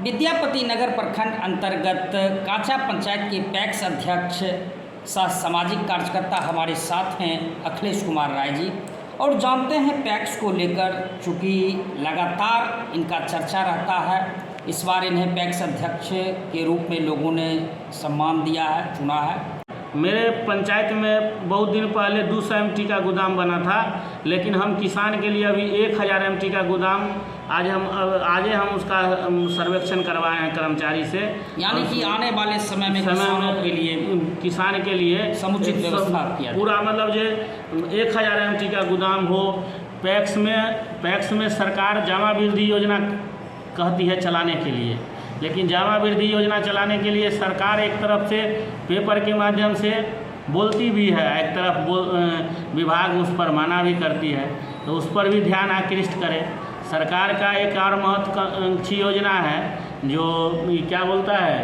विद्यापति नगर प्रखंड अंतर्गत काचा पंचायत के पैक्स अध्यक्ष सह सामाजिक कार्यकर्ता हमारे साथ हैं अखिलेश कुमार राय जी। और जानते हैं पैक्स को लेकर, चूँकि लगातार इनका चर्चा रहता है, इस बार इन्हें पैक्स अध्यक्ष के रूप में लोगों ने सम्मान दिया है, चुना है। मेरे पंचायत में बहुत दिन पहले 200 MT का गोदाम बना था, लेकिन हम किसान के लिए अभी 1000 MT का गोदाम आज हम उसका सर्वेक्षण करवाए हैं कर्मचारी से। यानी कि आने वाले समय में किसान के लिए समुचित व्यवस्था किया पूरा, मतलब जो 1000 MT का गोदाम हो। पैक्स में सरकार जमा वृद्धि योजना कहती है चलाने के लिए, लेकिन जमा वृद्धि योजना चलाने के लिए सरकार एक तरफ से पेपर के माध्यम से बोलती भी है, एक तरफ विभाग उस पर मना भी करती है, तो उस पर भी ध्यान आकृष्ट करे। सरकार का एक और महत्वाकांक्षी योजना है जो क्या बोलता है,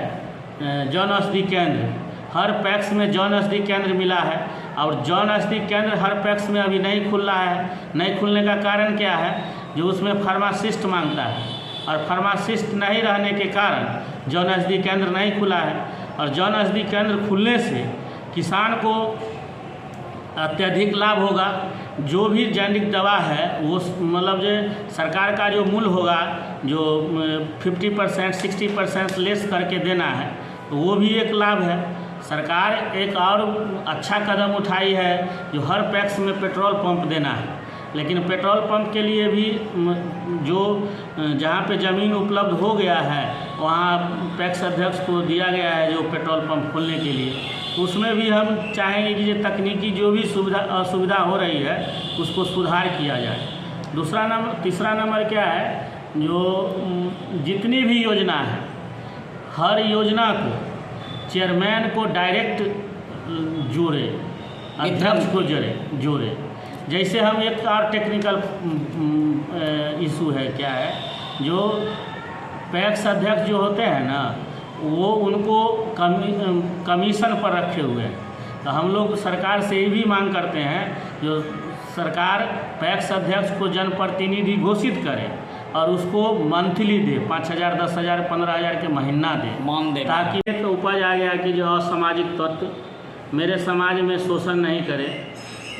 जन औषधि केंद्र। हर पैक्स में जन औषधि केंद्र मिला है, और जन औषधि केंद्र हर पैक्स में अभी नहीं खुल रहा है। नहीं खुलने का कारण क्या है, जो उसमें फार्मासिस्ट मांगता है, और फार्मासिस्ट नहीं रहने के कारण जन औषधि केंद्र नहीं खुला है। और जन औषधि केंद्र खुलने से किसान को अत्यधिक लाभ होगा। जो भी जैविक दवा है वो मतलब जो सरकार का जो मूल्य होगा, जो 50% 60% लेस करके देना है, तो वो भी एक लाभ है। सरकार एक और अच्छा कदम उठाई है जो हर पैक्स में पेट्रोल पंप देना है, लेकिन पेट्रोल पंप के लिए भी जो जहाँ पे ज़मीन उपलब्ध हो गया है वहाँ पैक्स अध्यक्ष को दिया गया है जो पेट्रोल पंप खोलने के लिए। उसमें भी हम चाहेंगे कि ये तकनीकी जो भी असुविधा हो रही है उसको सुधार किया जाए। तीसरा नंबर क्या है, जो जितनी भी योजना है हर योजना को चेयरमैन को डायरेक्ट जोड़े, अध्यक्ष को जोड़े। जैसे हम एक और टेक्निकल इशू है, क्या है, जो पैक्स अध्यक्ष जो होते हैं ना, वो उनको कमीशन पर रखे हुए हैं। तो हम लोग सरकार से ये भी मांग करते हैं जो सरकार पैक्स अध्यक्ष को जनप्रतिनिधि घोषित करे और उसको मंथली दे, 5000, 10,000, 15,000 के महीना दे, ताकि एक उपज आ गया कि जो असामाजिक तत्व मेरे समाज में शोषण नहीं करे।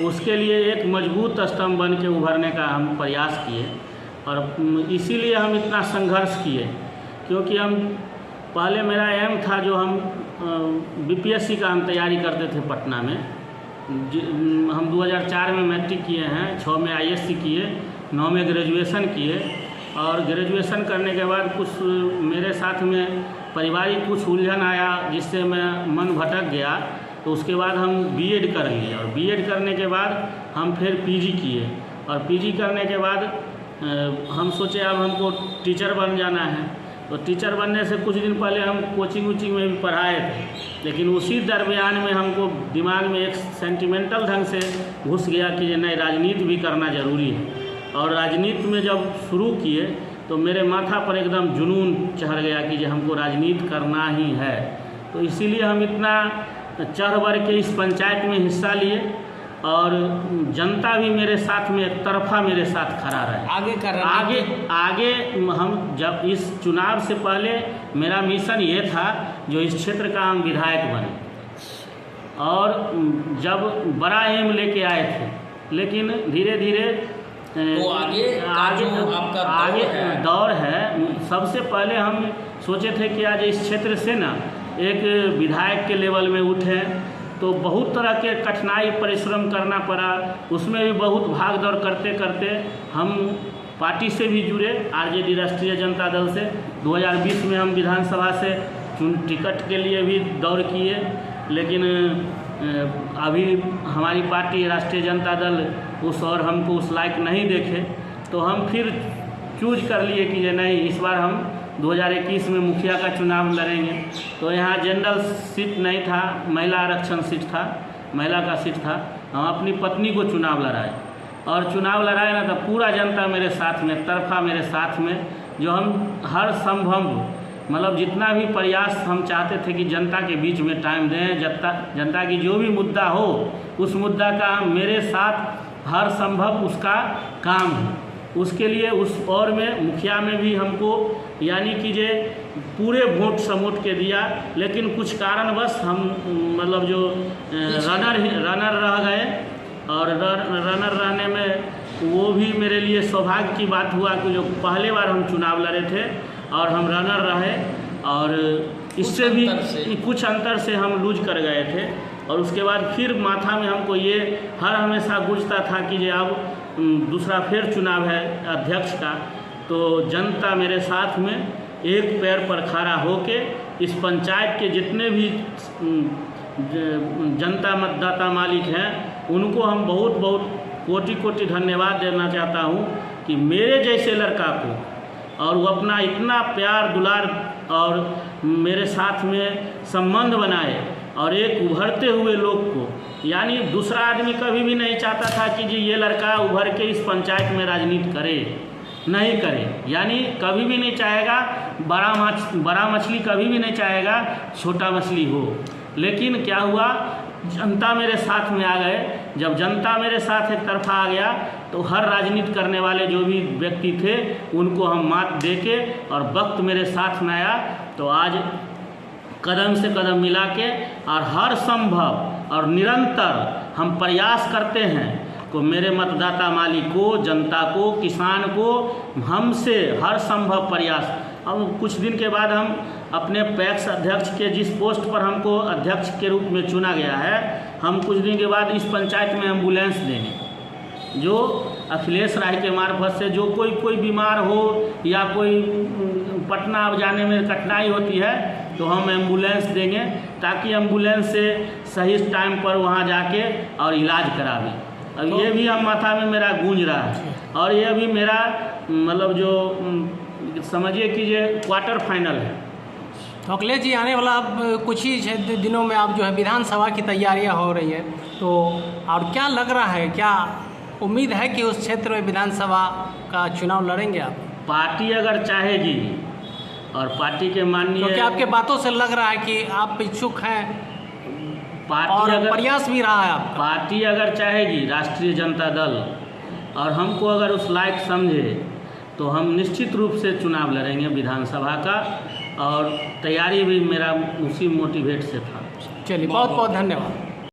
उसके लिए एक मजबूत स्तंभ बन के उभरने का हम प्रयास किए, और इसीलिए हम इतना संघर्ष किए, क्योंकि हम पहले मेरा एम था, जो हम BPSC का हम तैयारी करते थे पटना में। हम 2004 में मैट्रिक किए हैं, 6 में ISC किए, 9 में ग्रेजुएशन किए, और ग्रेजुएशन करने के बाद कुछ मेरे साथ में पारिवारिक कुछ उलझन आया जिससे मैं मन भटक गया। तो उसके बाद हम B.Ed कर लिए, और B.Ed करने के बाद हम फिर PG किए, और PG करने के बाद हम सोचे अब हमको टीचर बन जाना है। तो टीचर बनने से कुछ दिन पहले हम कोचिंग में भी पढ़ाए थे, लेकिन उसी दरमियान में हमको दिमाग में एक सेंटिमेंटल ढंग से घुस गया कि नहीं, राजनीति भी करना ज़रूरी है। और राजनीति में जब शुरू किए तो मेरे माथा पर एकदम जुनून चढ़ गया कि हमको राजनीति करना ही है। तो इसीलिए हम इतना चढ़ बढ़ के इस पंचायत में हिस्सा लिए, और जनता भी मेरे साथ में एक तरफा मेरे साथ खड़ा रहे। आगे हम जब इस चुनाव से पहले मेरा मिशन ये था जो इस क्षेत्र का हम विधायक बने, और जब बड़ा एम लेके आए थे, लेकिन धीरे धीरे तो आगे दौर है। सबसे पहले हम सोचे थे कि आज इस क्षेत्र से ना एक विधायक के लेवल में उठे, तो बहुत तरह के कठिनाई परिश्रम करना पड़ा। उसमें भी बहुत भाग दौड़ करते करते हम पार्टी से भी जुड़े, RJD राष्ट्रीय जनता दल से। 2020 में हम विधानसभा से टिकट के लिए भी दौड़ किए, लेकिन अभी हमारी पार्टी राष्ट्रीय जनता दल हमको उस लायक नहीं देखे, तो हम फिर चूज कर लिए कि नहीं, इस बार हम 2021 में मुखिया का चुनाव लड़ेंगे। तो यहाँ जनरल सीट नहीं था, महिला आरक्षण सीट था, महिला का सीट था। हम अपनी पत्नी को चुनाव लड़ाए, और चुनाव लड़ाए ना तो पूरा जनता मेरे साथ में, तरफा मेरे साथ में, जो हम हर संभव मतलब जितना भी प्रयास हम चाहते थे कि जनता के बीच में टाइम दें, जनता की जो भी मुद्दा हो उस मुद्दा का मेरे साथ हर संभव उसका काम है। उसके लिए उस और में मुखिया में भी हमको यानी कि जे पूरे वोट समोट के दिया, लेकिन कुछ कारणवश हम मतलब जो रनर रह गए, और रनर रहने में वो भी मेरे लिए सौभाग्य की बात हुआ कि जो पहले बार हम चुनाव लड़े थे और हम रनर रहे, और इससे भी कुछ अंतर से हम लूज कर गए थे। और उसके बाद फिर माथा में हमको ये हर हमेशा गूंजता था कि जे अब दूसरा फिर चुनाव है अध्यक्ष का, तो जनता मेरे साथ में एक पैर पर खड़ा होके इस पंचायत के जितने भी जनता मतदाता मालिक हैं उनको हम बहुत बहुत कोटि कोटि धन्यवाद देना चाहता हूँ कि मेरे जैसे लड़का को, और वो अपना इतना प्यार दुलार और मेरे साथ में संबंध बनाए, और एक उभरते हुए लोग को, यानी दूसरा आदमी कभी भी नहीं चाहता था कि जी ये लड़का उभर के इस पंचायत में राजनीति करे, नहीं करे, यानी कभी भी नहीं चाहेगा बड़ा मछली कभी भी नहीं चाहेगा छोटा मछली हो। लेकिन क्या हुआ, जनता मेरे साथ में आ गए। जब जनता मेरे साथ एक तरफा आ गया तो हर राजनीति करने वाले जो भी व्यक्ति थे उनको हम मात दे के, और वक्त मेरे साथ में आया तो आज कदम से कदम मिला के और हर संभव और निरंतर हम प्रयास करते हैं को मेरे मतदाता मालिक को, जनता को, किसान को हमसे हर संभव प्रयास। अब कुछ दिन के बाद हम अपने पैक्स अध्यक्ष के जिस पोस्ट पर हमको अध्यक्ष के रूप में चुना गया है, हम कुछ दिन के बाद इस पंचायत में एम्बुलेंस देंगे, जो अखिलेश राय के मार्फत से जो कोई बीमार हो या कोई पटना जाने में कठिनाई होती है तो हम एम्बुलेंस देंगे, ताकि एम्बुलेंस से सही टाइम पर वहाँ जाके और इलाज करावें। अब ये भी हम माथा में मेरा गूंज रहा है, और ये अभी मेरा मतलब जो समझिए कि ये क्वार्टर फाइनल है। तो अखिलेश जी, आने वाला कुछ ही दिनों में आप जो है विधानसभा की तैयारियां हो रही हैं, तो और क्या लग रहा है, क्या उम्मीद है कि उस क्षेत्र में विधानसभा का चुनाव लड़ेंगे आप? पार्टी अगर चाहेगी और पार्टी के माननीय, क्योंकि आपके बातों से लग रहा है कि आप इच्छुक हैं पार्टी और अगर प्रयास भी रहा है आपका। पार्टी अगर चाहेगी, राष्ट्रीय जनता दल, और हमको अगर उस लायक समझे तो हम निश्चित रूप से चुनाव लड़ेंगे विधानसभा का, और तैयारी भी मेरा उसी मोटिवेट से था। चलिए, बहुत बहुत धन्यवाद।